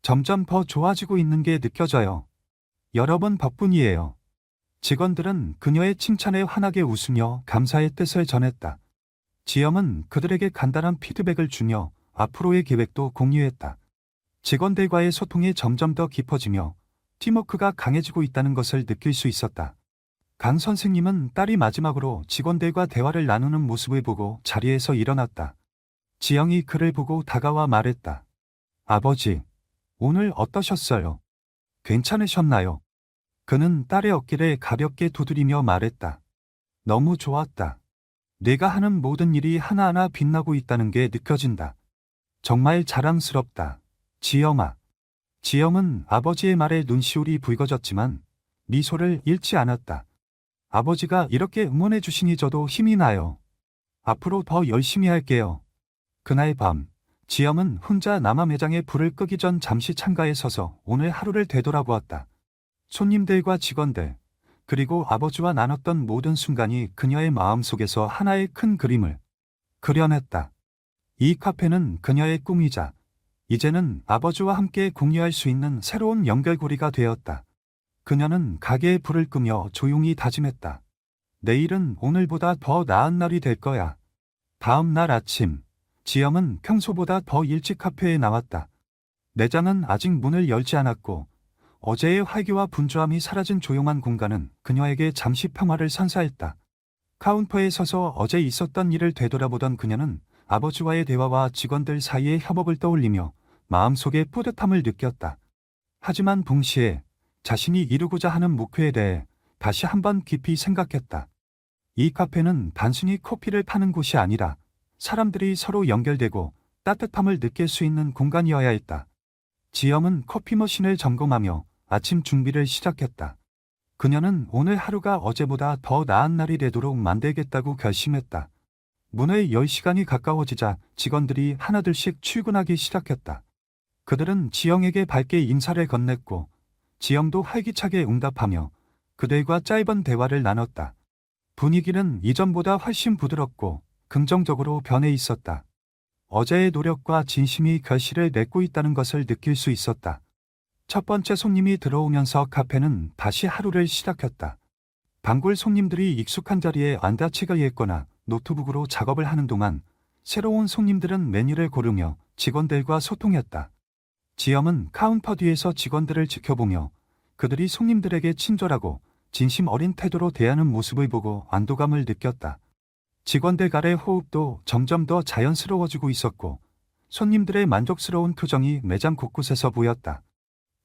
점점 더 좋아지고 있는 게 느껴져요. 여러분 덕분이에요. 직원들은 그녀의 칭찬에 환하게 웃으며 감사의 뜻을 전했다. 지영은 그들에게 간단한 피드백을 주며 앞으로의 계획도 공유했다. 직원들과의 소통이 점점 더 깊어지며 팀워크가 강해지고 있다는 것을 느낄 수 있었다. 강 선생님은 딸이 마지막으로 직원들과 대화를 나누는 모습을 보고 자리에서 일어났다. 지영이 그를 보고 다가와 말했다. 아버지, 오늘 어떠셨어요? 괜찮으셨나요? 그는 딸의 어깨를 가볍게 두드리며 말했다. 너무 좋았다. 내가 하는 모든 일이 하나하나 빛나고 있다는 게 느껴진다. 정말 자랑스럽다. 지영아. 지영은 아버지의 말에 눈시울이 붉어졌지만 미소를 잃지 않았다. 아버지가 이렇게 응원해 주시니 저도 힘이 나요. 앞으로 더 열심히 할게요. 그날 밤, 지영은 혼자 남아 매장에 불을 끄기 전 잠시 창가에 서서 오늘 하루를 되돌아보았다. 손님들과 직원들, 그리고 아버지와 나눴던 모든 순간이 그녀의 마음속에서 하나의 큰 그림을 그려냈다. 이 카페는 그녀의 꿈이자 이제는 아버지와 함께 공유할 수 있는 새로운 연결고리가 되었다. 그녀는 가게에 불을 끄며 조용히 다짐했다. 내일은 오늘보다 더 나은 날이 될 거야. 다음 날 아침, 지영은 평소보다 더 일찍 카페에 나왔다. 매장은 아직 문을 열지 않았고 어제의 활기와 분주함이 사라진 조용한 공간은 그녀에게 잠시 평화를 선사했다. 카운터에 서서 어제 있었던 일을 되돌아보던 그녀는 아버지와의 대화와 직원들 사이의 협업을 떠올리며 마음속에 뿌듯함을 느꼈다. 하지만 동시에 자신이 이루고자 하는 목표에 대해 다시 한번 깊이 생각했다. 이 카페는 단순히 커피를 파는 곳이 아니라 사람들이 서로 연결되고 따뜻함을 느낄 수 있는 공간이어야 했다. 지영은 커피 머신을 점검하며 아침 준비를 시작했다. 그녀는 오늘 하루가 어제보다 더 나은 날이 되도록 만들겠다고 결심했다. 문을 열 시간이 가까워지자 직원들이 하나둘씩 출근하기 시작했다. 그들은 지영에게 밝게 인사를 건넸고 지영도 활기차게 응답하며 그들과 짧은 대화를 나눴다. 분위기는 이전보다 훨씬 부드럽고 긍정적으로 변해 있었다. 어제의 노력과 진심이 결실을 맺고 있다는 것을 느낄 수 있었다. 첫 번째 손님이 들어오면서 카페는 다시 하루를 시작했다. 단골 손님들이 익숙한 자리에 앉아 책을 읽거나 노트북으로 작업을 하는 동안 새로운 손님들은 메뉴를 고르며 직원들과 소통했다. 지영은 카운터 뒤에서 직원들을 지켜보며 그들이 손님들에게 친절하고 진심 어린 태도로 대하는 모습을 보고 안도감을 느꼈다. 직원들 간의 호흡도 점점 더 자연스러워지고 있었고 손님들의 만족스러운 표정이 매장 곳곳에서 보였다.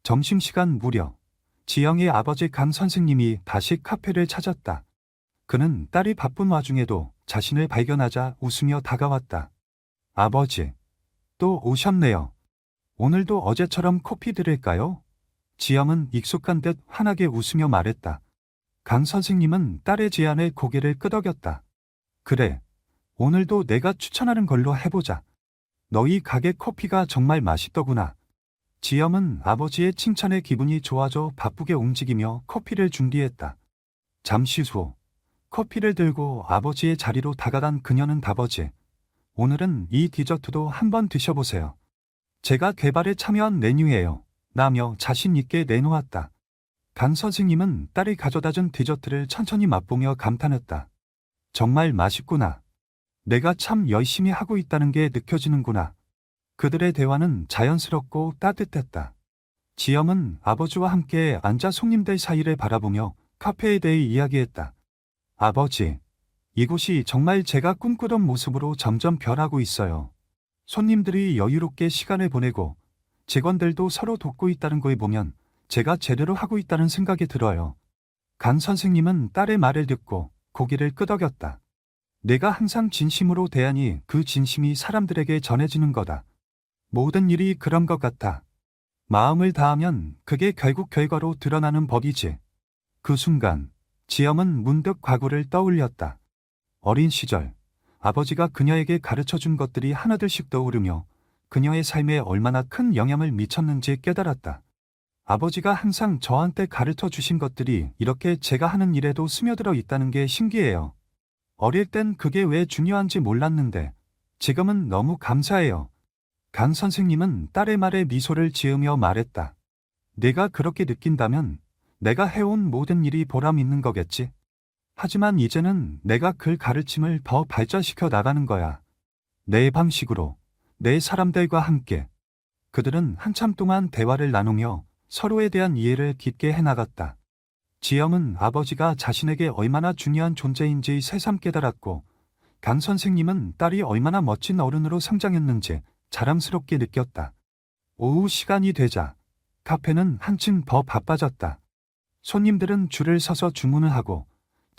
점심시간 무렵, 지영의 아버지 강 선생님이 다시 카페를 찾았다. 그는 딸이 바쁜 와중에도 자신을 발견하자 웃으며 다가왔다. 아버지, 또 오셨네요. 오늘도 어제처럼 커피 드릴까요? 지영은 익숙한 듯 환하게 웃으며 말했다. 강 선생님은 딸의 제안에 고개를 끄덕였다. 그래, 오늘도 내가 추천하는 걸로 해보자. 너희 가게 커피가 정말 맛있더구나. 지영은 아버지의 칭찬에 기분이 좋아져 바쁘게 움직이며 커피를 준비했다. 잠시 후 커피를 들고 아버지의 자리로 다가간 그녀는 아버지, 오늘은 이 디저트도 한번 드셔보세요. 제가 개발에 참여한 메뉴예요. 라며 자신 있게 내놓았다. 강 선생님은 딸이 가져다준 디저트를 천천히 맛보며 감탄했다. 정말 맛있구나. 내가 참 열심히 하고 있다는 게 느껴지는구나. 그들의 대화는 자연스럽고 따뜻했다. 지영은 아버지와 함께 앉아 손님들 사이를 바라보며 카페에 대해 이야기했다. 아버지, 이곳이 정말 제가 꿈꾸던 모습으로 점점 변하고 있어요. 손님들이 여유롭게 시간을 보내고 직원들도 서로 돕고 있다는 걸 보면 제가 제대로 하고 있다는 생각이 들어요. 강 선생님은 딸의 말을 듣고 고개를 끄덕였다. 내가 항상 진심으로 대하니 그 진심이 사람들에게 전해지는 거다. 모든 일이 그런 것 같아. 마음을 다하면 그게 결국 결과로 드러나는 법이지. 그 순간 지영은 문득 과거를 떠올렸다. 어린 시절 아버지가 그녀에게 가르쳐준 것들이 하나둘씩 떠오르며 그녀의 삶에 얼마나 큰 영향을 미쳤는지 깨달았다. 아버지가 항상 저한테 가르쳐 주신 것들이 이렇게 제가 하는 일에도 스며들어 있다는 게 신기해요. 어릴 땐 그게 왜 중요한지 몰랐는데 지금은 너무 감사해요. 강 선생님은 딸의 말에 미소를 지으며 말했다. 내가 그렇게 느낀다면 내가 해온 모든 일이 보람 있는 거겠지. 하지만 이제는 내가 그 가르침을 더 발전시켜 나가는 거야. 내 방식으로, 내 사람들과 함께. 그들은 한참 동안 대화를 나누며 서로에 대한 이해를 깊게 해나갔다. 지영은 아버지가 자신에게 얼마나 중요한 존재인지 새삼 깨달았고, 강 선생님은 딸이 얼마나 멋진 어른으로 성장했는지 자랑스럽게 느꼈다. 오후 시간이 되자 카페는 한층 더 바빠졌다. 손님들은 줄을 서서 주문을 하고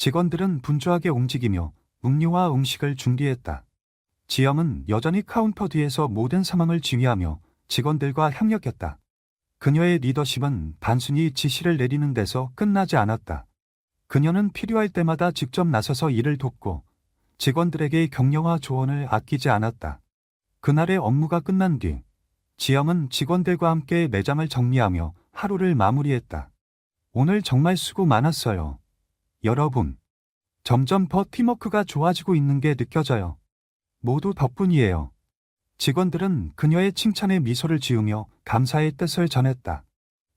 직원들은 분주하게 움직이며 음료와 음식을 준비했다. 지영은 여전히 카운터 뒤에서 모든 상황을 지휘하며 직원들과 협력했다. 그녀의 리더십은 단순히 지시를 내리는 데서 끝나지 않았다. 그녀는 필요할 때마다 직접 나서서 일을 돕고 직원들에게 격려와 조언을 아끼지 않았다. 그날의 업무가 끝난 뒤 지영은 직원들과 함께 매장을 정리하며 하루를 마무리했다. 오늘 정말 수고 많았어요. 여러분. 점점 더 팀워크가 좋아지고 있는 게 느껴져요. 모두 덕분이에요. 직원들은 그녀의 칭찬에 미소를 지으며 감사의 뜻을 전했다.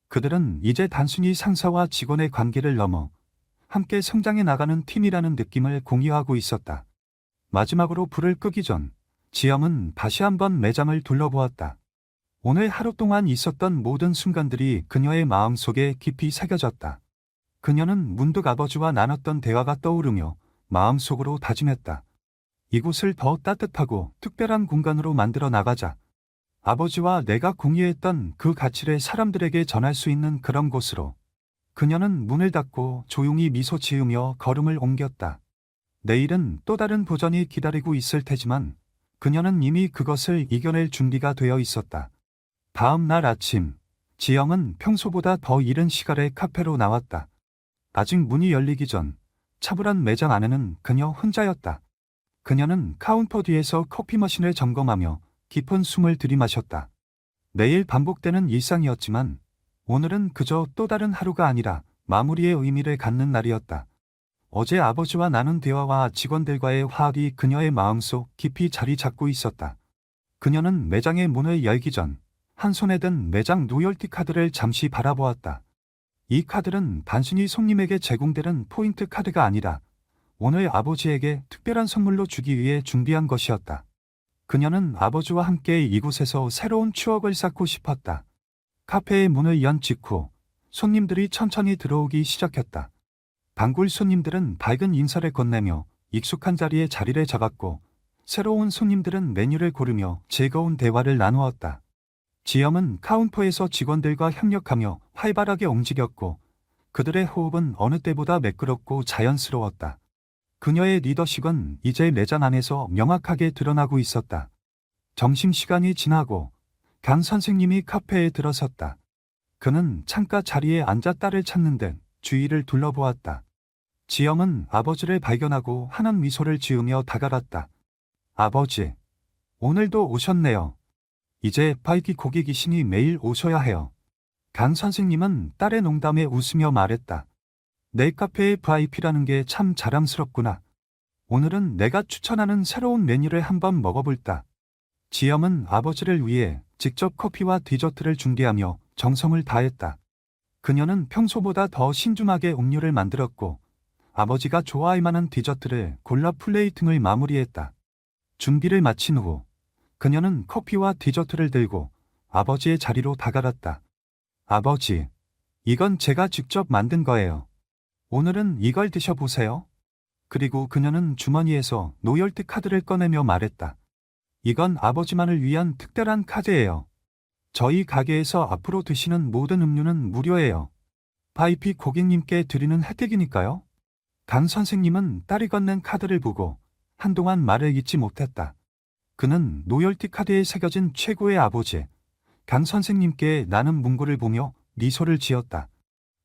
그들은 이제 단순히 상사와 직원의 관계를 넘어 함께 성장해 나가는 팀이라는 느낌을 공유하고 있었다. 마지막으로 불을 끄기 전 지영은 다시 한번 매장을 둘러보았다. 오늘 하루 동안 있었던 모든 순간들이 그녀의 마음속에 깊이 새겨졌다. 그녀는 문득 아버지와 나눴던 대화가 떠오르며 마음속으로 다짐했다. 이곳을 더 따뜻하고 특별한 공간으로 만들어 나가자. 아버지와 내가 공유했던 그 가치를 사람들에게 전할 수 있는 그런 곳으로. 그녀는 문을 닫고 조용히 미소 지으며 걸음을 옮겼다. 내일은 또 다른 도전이 기다리고 있을 테지만 그녀는 이미 그것을 이겨낼 준비가 되어 있었다. 다음 날 아침, 지영은 평소보다 더 이른 시간에 카페로 나왔다. 아직 문이 열리기 전 차분한 매장 안에는 그녀 혼자였다. 그녀는 카운터 뒤에서 커피 머신을 점검하며 깊은 숨을 들이마셨다. 매일 반복되는 일상이었지만 오늘은 그저 또 다른 하루가 아니라 마무리의 의미를 갖는 날이었다. 어제 아버지와 나눈 대화와 직원들과의 화합이 그녀의 마음속 깊이 자리 잡고 있었다. 그녀는 매장의 문을 열기 전 한 손에 든 매장 로열티 카드를 잠시 바라보았다. 이 카드는 단순히 손님에게 제공되는 포인트 카드가 아니라 오늘 아버지에게 특별한 선물로 주기 위해 준비한 것이었다. 그녀는 아버지와 함께 이곳에서 새로운 추억을 쌓고 싶었다. 카페의 문을 연 직후 손님들이 천천히 들어오기 시작했다. 단골 손님들은 밝은 인사를 건네며 익숙한 자리에 자리를 잡았고 새로운 손님들은 메뉴를 고르며 즐거운 대화를 나누었다. 지영은 카운터에서 직원들과 협력하며 활발하게 움직였고 그들의 호흡은 어느 때보다 매끄럽고 자연스러웠다. 그녀의 리더십은 이제 매장 안에서 명확하게 드러나고 있었다. 점심시간이 지나고 강 선생님이 카페에 들어섰다. 그는 창가 자리에 앉아 딸을 찾는 듯 주위를 둘러보았다. 지영은 아버지를 발견하고 환한 미소를 지으며 다가갔다. 아버지, 오늘도 오셨네요. 이제 바이키 고기 귀신이 매일 오셔야 해요. 강 선생님은 딸의 농담에 웃으며 말했다. 내 카페의 VIP라는 게 참 자랑스럽구나. 오늘은 내가 추천하는 새로운 메뉴를 한번 먹어볼다. 지영은 아버지를 위해 직접 커피와 디저트를 준비하며 정성을 다했다. 그녀는 평소보다 더 신중하게 음료를 만들었고 아버지가 좋아할 만한 디저트를 골라 플레이팅을 마무리했다. 준비를 마친 후 그녀는 커피와 디저트를 들고 아버지의 자리로 다가갔다. 아버지, 이건 제가 직접 만든 거예요. 오늘은 이걸 드셔보세요. 그리고 그녀는 주머니에서 로열티 카드를 꺼내며 말했다. 이건 아버지만을 위한 특별한 카드예요. 저희 가게에서 앞으로 드시는 모든 음료는 무료예요. VIP 고객님께 드리는 혜택이니까요. 강 선생님은 딸이 건넨 카드를 보고 한동안 말을 잇지 못했다. 그는 로열티 카드에 새겨진 최고의 아버지, 강 선생님께 나는 문구를 보며 미소를 지었다.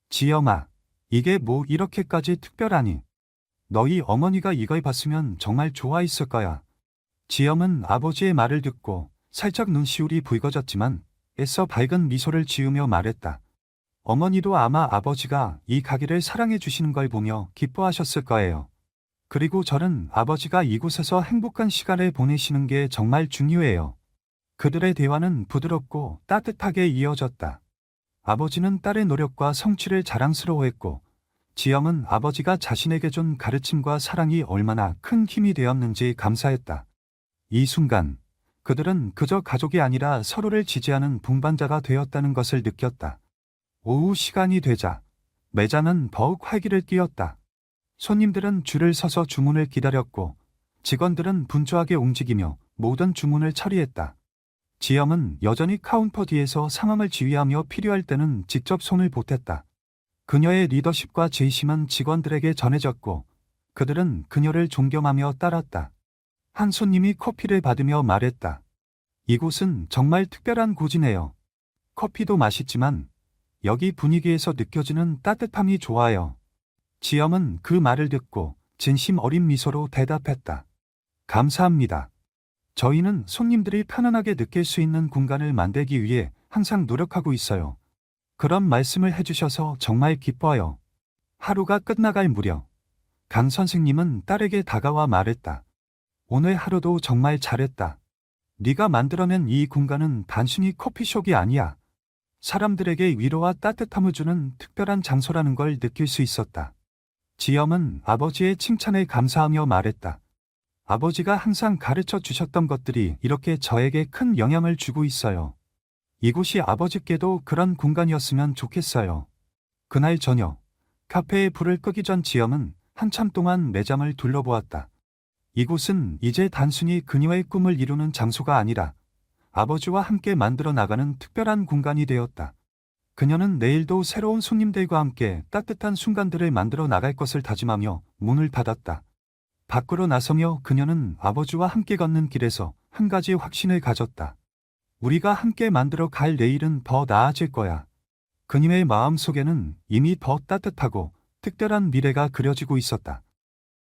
지영아, 이게 뭐 이렇게까지 특별하니? 너희 어머니가 이걸 봤으면 정말 좋아했을 거야. 지영은 아버지의 말을 듣고 살짝 눈시울이 붉어졌지만 애써 밝은 미소를 지으며 말했다. 어머니도 아마 아버지가 이 가게를 사랑해 주시는 걸 보며 기뻐하셨을 거예요. 그리고 저는 아버지가 이곳에서 행복한 시간을 보내시는 게 정말 중요해요. 그들의 대화는 부드럽고 따뜻하게 이어졌다. 아버지는 딸의 노력과 성취를 자랑스러워했고 지영은 아버지가 자신에게 준 가르침과 사랑이 얼마나 큰 힘이 되었는지 감사했다. 이 순간 그들은 그저 가족이 아니라 서로를 지지하는 동반자가 되었다는 것을 느꼈다. 오후 시간이 되자 매장은 더욱 활기를 띠었다. 손님들은 줄을 서서 주문을 기다렸고 직원들은 분주하게 움직이며 모든 주문을 처리했다. 지영은 여전히 카운터 뒤에서 상황을 지휘하며 필요할 때는 직접 손을 보탰다. 그녀의 리더십과 제심은 직원들에게 전해졌고 그들은 그녀를 존경하며 따랐다. 한 손님이 커피를 받으며 말했다. 이곳은 정말 특별한 곳이네요. 커피도 맛있지만 여기 분위기에서 느껴지는 따뜻함이 좋아요. 지엄은 그 말을 듣고 진심 어린 미소로 대답했다. 감사합니다. 저희는 손님들이 편안하게 느낄 수 있는 공간을 만들기 위해 항상 노력하고 있어요. 그런 말씀을 해주셔서 정말 기뻐요. 하루가 끝나갈 무렵 강 선생님은 딸에게 다가와 말했다. 오늘 하루도 정말 잘했다. 네가 만들어낸 이 공간은 단순히 커피숍이 아니야. 사람들에게 위로와 따뜻함을 주는 특별한 장소라는 걸 느낄 수 있었다. 지엄은 아버지의 칭찬에 감사하며 말했다. 아버지가 항상 가르쳐 주셨던 것들이 이렇게 저에게 큰 영향을 주고 있어요. 이곳이 아버지께도 그런 공간이었으면 좋겠어요. 그날 저녁, 카페에 불을 끄기 전 지엄은 한참 동안 매장을 둘러보았다. 이곳은 이제 단순히 그녀의 꿈을 이루는 장소가 아니라 아버지와 함께 만들어 나가는 특별한 공간이 되었다. 그녀는 내일도 새로운 손님들과 함께 따뜻한 순간들을 만들어 나갈 것을 다짐하며 문을 닫았다. 밖으로 나서며 그녀는 아버지와 함께 걷는 길에서 한 가지 확신을 가졌다. 우리가 함께 만들어 갈 내일은 더 나아질 거야. 그녀의 마음 속에는 이미 더 따뜻하고 특별한 미래가 그려지고 있었다.